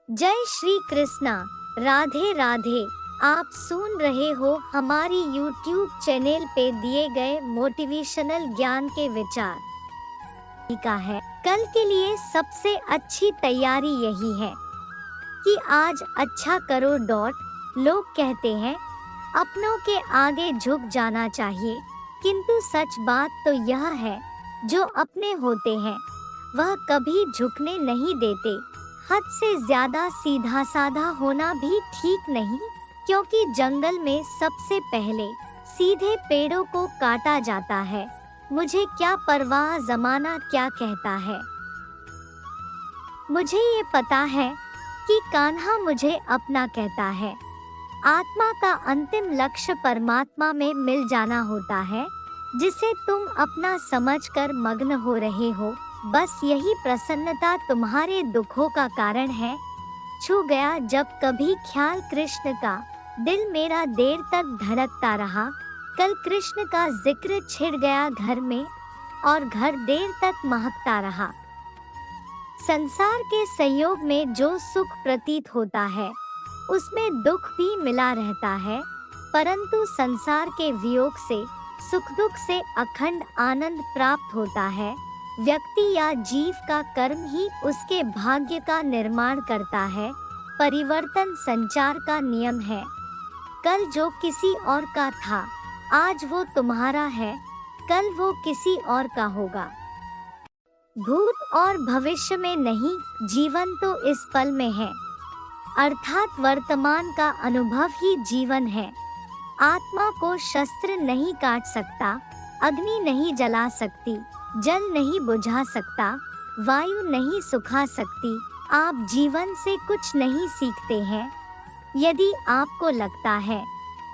जय श्री कृष्णा। राधे राधे। आप सुन रहे हो हमारी YouTube चैनल पे दिए गए मोटिवेशनल ज्ञान के विचार का है। कल के लिए सबसे अच्छी तैयारी यही है कि आज अच्छा करो। लोग कहते हैं अपनों के आगे झुक जाना चाहिए, किंतु सच बात तो यह है जो अपने होते हैं वह कभी झुकने नहीं देते। हद से ज्यादा सीधा साधा होना भी ठीक नहीं, क्योंकि जंगल में सबसे पहले सीधे पेड़ों को काटा जाता है। मुझे क्या परवाह जमाना क्या कहता है। मुझे ये पता है कि कान्हा मुझे अपना कहता है। आत्मा का अंतिम लक्ष्य परमात्मा में मिल जाना होता है, जिसे तुम अपना समझकर मग्न हो रहे हो। बस यही प्रसन्नता तुम्हारे दुखों का कारण है। छू गया जब कभी ख्याल कृष्ण का, दिल मेरा देर तक धड़कता रहा। कल कृष्ण का जिक्र छिड़ गया घर में और घर देर तक महकता रहा। संसार के संयोग में जो सुख प्रतीत होता है उसमें दुख भी मिला रहता है, परंतु संसार के वियोग से सुख दुख से अखंड आनंद प्राप्त होता है। व्यक्ति या जीव का कर्म ही उसके भाग्य का निर्माण करता है। परिवर्तन संचार का नियम है। कल जो किसी और का था आज वो तुम्हारा है, कल वो किसी और का होगा। भूत और भविष्य में नहीं, जीवन तो इस पल में है, अर्थात वर्तमान का अनुभव ही जीवन है। आत्मा को शस्त्र नहीं काट सकता, अग्नि नहीं जला सकती, जल नहीं बुझा सकता, वायु नहीं सुखा सकती। आप जीवन से कुछ नहीं सीखते हैं। यदि आपको लगता है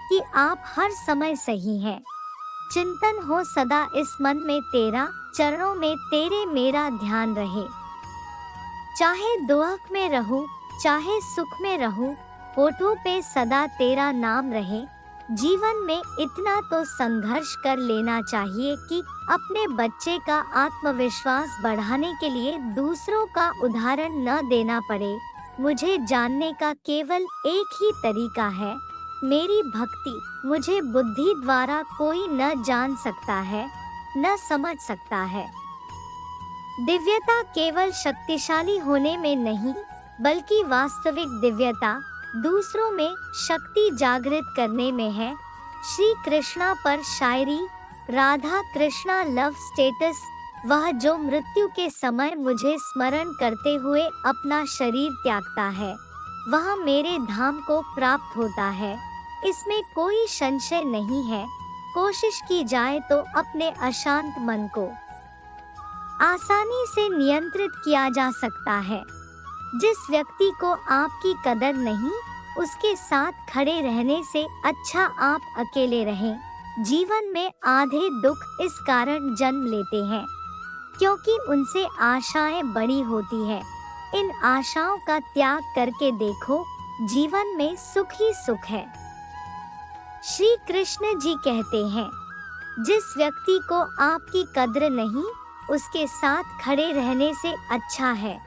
कि आप हर समय सही हैं, चिंतन हो सदा इस मन में तेरा, चरणों में तेरे मेरा ध्यान रहे। चाहे दुख में रहूं, चाहे सुख में रहूं, होठों पे सदा तेरा नाम रहे। जीवन में इतना तो संघर्ष कर लेना चाहिए कि अपने बच्चे का आत्मविश्वास बढ़ाने के लिए दूसरों का उदाहरण न देना पड़े। मुझे जानने का केवल एक ही तरीका है, मेरी भक्ति। मुझे बुद्धि द्वारा कोई न जान सकता है, न समझ सकता है। दिव्यता केवल शक्तिशाली होने में नहीं, बल्कि वास्तविक दिव्यता दूसरों में शक्ति जागृत करने में है। श्री कृष्णा पर शायरी। Radha Krishna love status. वह जो मृत्यु के समय मुझे स्मरण करते हुए अपना शरीर त्यागता है, वह मेरे धाम को प्राप्त होता है, इसमें कोई संशय नहीं है। कोशिश की जाए तो अपने अशांत मन को आसानी से नियंत्रित किया जा सकता है। जिस व्यक्ति को आपकी कदर नहीं, उसके साथ खड़े रहने से अच्छा आप अकेले रहें। जीवन में आधे दुख इस कारण जन्म लेते हैं क्योंकि उनसे आशाएं बड़ी होती हैं। इन आशाओं का त्याग करके देखो, जीवन में सुख ही सुख है। श्री कृष्ण जी कहते हैं, जिस व्यक्ति को आपकी कद्र नहीं, उसके साथ खड़े रहने से अच्छा है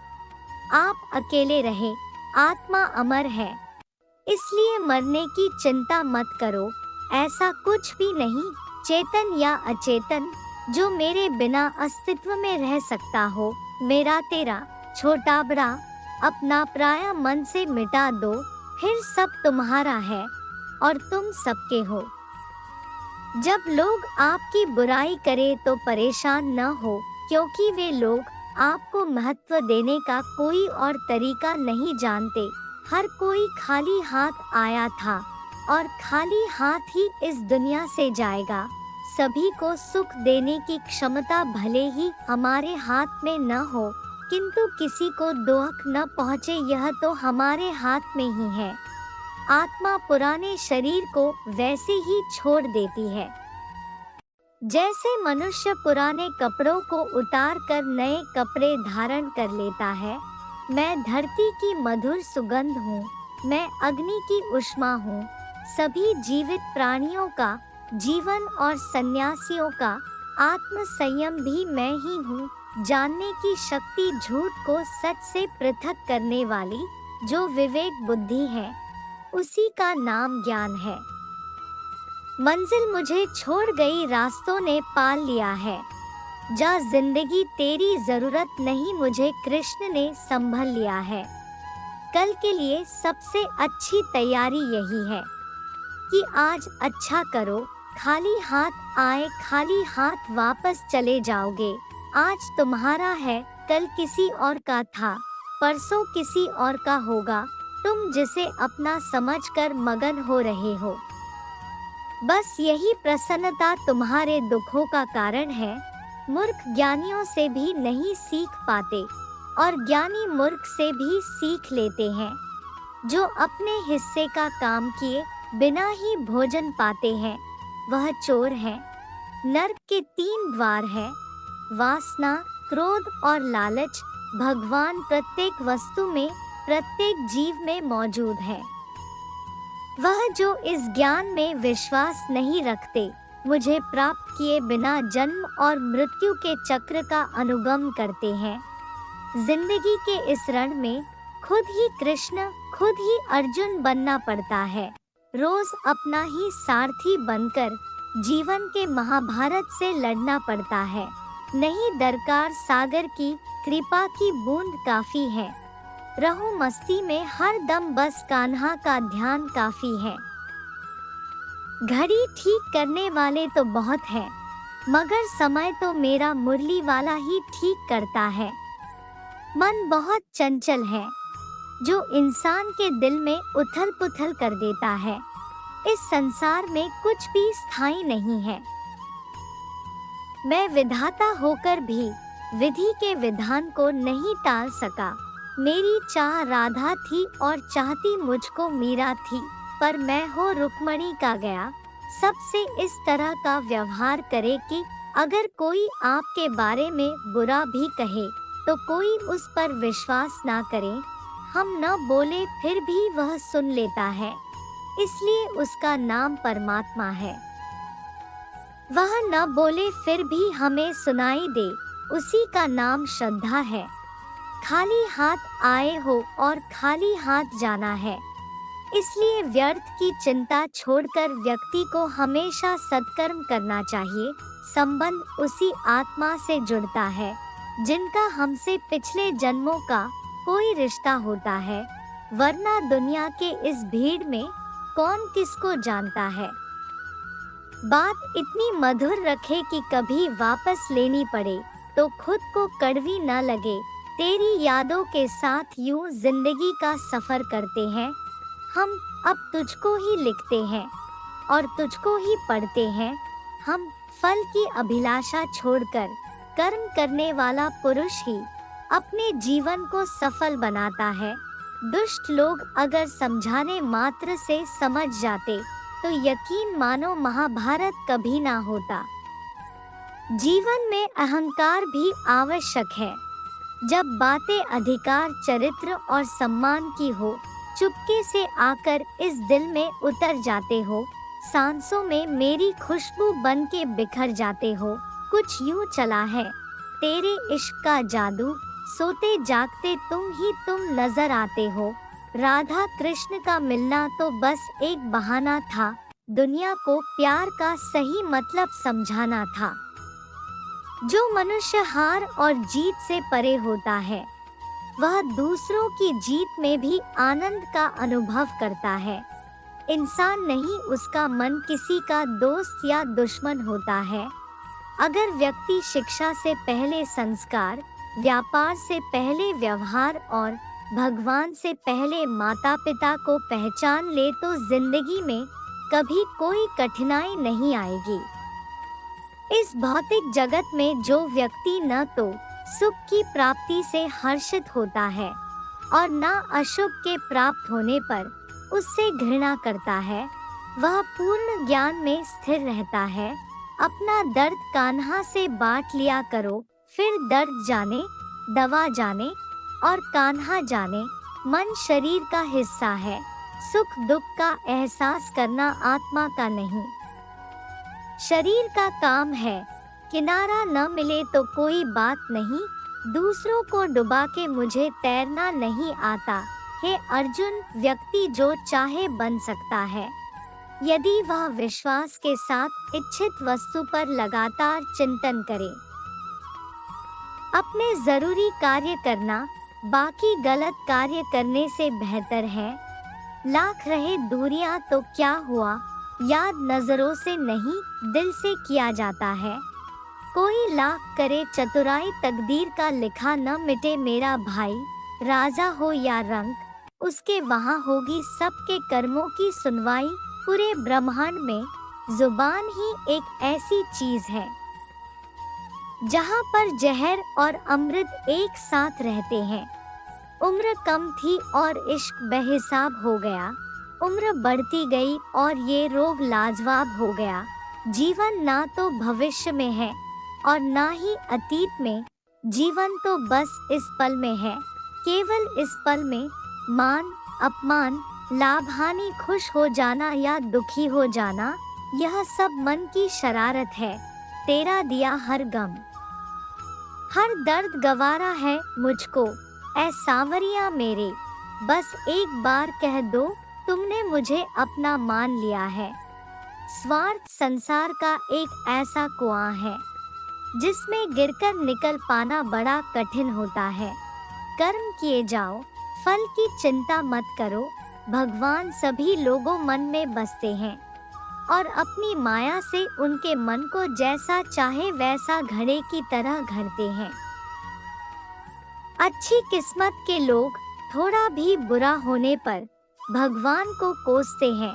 आप अकेले रहे। आत्मा अमर है, इसलिए मरने की चिंता मत करो। ऐसा कुछ भी नहीं, चेतन या अचेतन, जो मेरे बिना अस्तित्व में रह सकता हो। मेरा तेरा, छोटा बड़ा, अपना पराया मन से मिटा दो, फिर सब तुम्हारा है और तुम सबके हो। जब लोग आपकी बुराई करें तो परेशान न हो, क्योंकि वे लोग आपको महत्व देने का कोई और तरीका नहीं जानते। हर कोई खाली हाथ आया था और खाली हाथ ही इस दुनिया से जाएगा। सभी को सुख देने की क्षमता भले ही हमारे हाथ में न हो, किंतु किसी को दुख न पहुँचे यह तो हमारे हाथ में ही है। आत्मा पुराने शरीर को वैसे ही छोड़ देती है जैसे मनुष्य पुराने कपड़ों को उतार कर नए कपड़े धारण कर लेता है। मैं धरती की मधुर सुगंध हूँ, मैं अग्नि की उष्मा हूँ। सभी जीवित प्राणियों का जीवन और सन्यासियों का आत्म संयम भी मैं ही हूँ। जानने की शक्ति झूठ को सच से पृथक करने वाली, जो विवेक बुद्धि है उसी का नाम ज्ञान है। मंजिल मुझे छोड़ गई, रास्तों ने पाल लिया है। जा जिंदगी तेरी जरूरत नहीं, मुझे कृष्ण ने संभल लिया है। कल के लिए सबसे अच्छी तैयारी यही है कि आज अच्छा करो। खाली हाथ आए खाली हाथ वापस चले जाओगे। आज तुम्हारा है, कल किसी और का था, परसों किसी और का होगा। तुम जिसे अपना समझकर मगन हो रहे हो, बस यही प्रसन्नता तुम्हारे दुखों का कारण है। मूर्ख ज्ञानियों से भी नहीं सीख पाते और ज्ञानी मूर्ख से भी सीख लेते हैं। जो अपने हिस्से का काम किए बिना ही भोजन पाते हैं वह चोर है। नर्क के 3 द्वार हैं, वासना, क्रोध और लालच। भगवान प्रत्येक वस्तु में, प्रत्येक जीव में मौजूद है। वह जो इस ज्ञान में विश्वास नहीं रखते, मुझे प्राप्त किए बिना जन्म और मृत्यु के चक्र का अनुगम करते हैं। जिंदगी के इस रण में खुद ही कृष्ण, खुद ही अर्जुन बनना पड़ता है। रोज अपना ही सारथी बनकर जीवन के महाभारत से लड़ना पड़ता है। नहीं दरकार सागर की, कृपा की बूंद काफी है। रहो मस्ती में हर दम, बस कान्हा का ध्यान काफी है। घड़ी ठीक करने वाले तो बहुत हैं, मगर समय तो मेरा मुरली वाला ही ठीक करता है। मन बहुत चंचल है, जो इंसान के दिल में उथल पुथल कर देता है। इस संसार में कुछ भी स्थायी नहीं है। मैं विधाता होकर भी विधि के विधान को नहीं टाल सका। मेरी चाह राधा थी और चाहती मुझको मीरा थी, पर मैं हो रुक्मणी का गया। सबसे इस तरह का व्यवहार करे कि अगर कोई आपके बारे में बुरा भी कहे तो कोई उस पर विश्वास ना करे। हम न बोले फिर भी वह सुन लेता है, इसलिए उसका नाम परमात्मा है। वह न बोले फिर भी हमें सुनाई दे, उसी का नाम श्रद्धा है। खाली हाथ आए हो और खाली हाथ जाना है, इसलिए व्यर्थ की चिंता छोड़कर व्यक्ति को हमेशा सत्कर्म करना चाहिए। संबंध उसी आत्मा से जुड़ता है जिनका हमसे पिछले जन्मों का कोई रिश्ता होता है, वरना दुनिया के इस भीड़ में कौन किसको जानता है। बात इतनी मधुर रखे कि कभी वापस लेनी पड़े तो खुद को कड़वी न लगे। तेरी यादों के साथ यूं जिंदगी का सफर करते हैं हम। अब तुझको ही लिखते हैं और तुझको ही पढ़ते हैं हम। फल की अभिलाषा छोड़कर कर्म करने वाला पुरुष ही अपने जीवन को सफल बनाता है। दुष्ट लोग अगर समझाने मात्र से समझ जाते तो यकीन मानो महाभारत कभी ना होता। जीवन में अहंकार भी आवश्यक है। जब बातें अधिकार, चरित्र और सम्मान की हो, चुपके से आकर इस दिल में उतर जाते हो। सांसों में मेरी खुशबू बन के बिखर जाते हो। कुछ यूं चला है तेरे इश्क का जादू, सोते जागते तुम ही तुम नजर आते हो। राधा कृष्ण का मिलना तो बस एक बहाना था, दुनिया को प्यार का सही मतलब समझाना था। जो मनुष्य हार और जीत से परे होता है वह दूसरों की जीत में भी आनंद का अनुभव करता है। इंसान नहीं, उसका मन किसी का दोस्त या दुश्मन होता है। अगर व्यक्ति शिक्षा से पहले संस्कार, व्यापार से पहले व्यवहार और भगवान से पहले माता पिता को पहचान ले तो जिंदगी में कभी कोई कठिनाई नहीं आएगी। इस भौतिक जगत में जो व्यक्ति न तो सुख की प्राप्ति से हर्षित होता है और न अशुभ के प्राप्त होने पर उससे घृणा करता है, वह पूर्ण ज्ञान में स्थिर रहता है। अपना दर्द कान्हा से बांट लिया करो, फिर दर्द जाने, दवा जाने और कान्हा जाने। मन शरीर का हिस्सा है, सुख दुख का एहसास करना आत्मा का नहीं। शरीर का काम है, किनारा न मिले तो कोई बात नहीं। दूसरों को डुबा के मुझे तैरना नहीं आता, हे अर्जुन, व्यक्ति जो चाहे बन सकता है यदि वह विश्वास के साथ इच्छित वस्तु पर लगातार चिंतन करे। अपने जरूरी कार्य करना बाकी गलत कार्य करने से बेहतर है। लाख रहे दूरियां तो क्या हुआ, याद नजरों से नहीं दिल से किया जाता है। कोई लाख करे चतुराई, तकदीर का लिखा न मिटे मेरा भाई। राजा हो या रंक, उसके वहाँ होगी सबके कर्मों की सुनवाई। पूरे ब्रह्मांड में जुबान ही एक ऐसी चीज है जहाँ पर जहर और अमृत एक साथ रहते हैं। उम्र कम थी और इश्क बेहिसाब हो गया। उम्र बढ़ती गई और ये रोग लाजवाब हो गया। जीवन ना तो भविष्य में है और ना ही अतीत में, जीवन तो बस इस पल में है। केवल इस पल में मान अपमान, लाभ हानि, खुश हो जाना या दुखी हो जाना, यह सब मन की शरारत है। तेरा दिया हर गम, हर दर्द गवारा है मुझको। ऐ सांवरिया मेरे, बस एक बार कह दो तुमने मुझे अपना मान लिया है। स्वार्थ संसार का एक ऐसा कुआं है जिसमें गिरकर निकल पाना बड़ा कठिन होता है। कर्म किए जाओ, फल की चिंता मत करो। भगवान सभी लोगों मन में बसते हैं और अपनी माया से उनके मन को जैसा चाहे वैसा घड़े की तरह घड़ते हैं। अच्छी किस्मत के लोग थोड़ा भी बुरा होने पर भगवान को कोसते हैं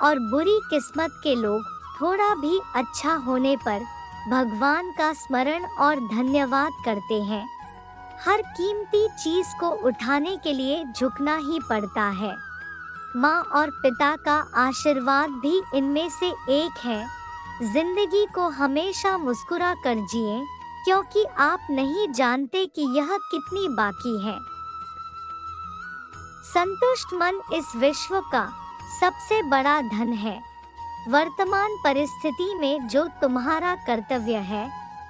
और बुरी किस्मत के लोग थोड़ा भी अच्छा होने पर भगवान का स्मरण और धन्यवाद करते हैं। हर कीमती चीज को उठाने के लिए झुकना ही पड़ता है। माँ और पिता का आशीर्वाद भी इनमें से एक है। जिंदगी को हमेशा मुस्कुरा कर जिए, क्योंकि आप नहीं जानते कि यह कितनी बाकी है। संतुष्ट मन इस विश्व का सबसे बड़ा धन है। वर्तमान परिस्थिति में जो तुम्हारा कर्तव्य है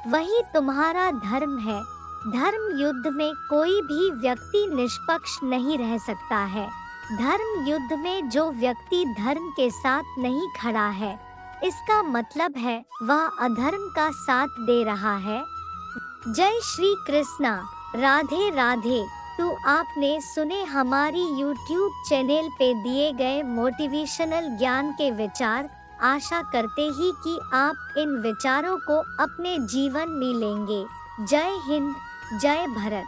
वही तुम्हारा धर्म है। धर्म युद्ध में कोई भी व्यक्ति निष्पक्ष नहीं रह सकता है। धर्म युद्ध में जो व्यक्ति धर्म के साथ नहीं खड़ा है, इसका मतलब है वह अधर्म का साथ दे रहा है। जय श्री कृष्णा। राधे राधे। तो आपने सुने हमारी YouTube चैनल पे दिए गए मोटिवेशनल ज्ञान के विचार। आशा करते ही कि आप इन विचारों को अपने जीवन में लेंगे। जय हिंद, जय भारत।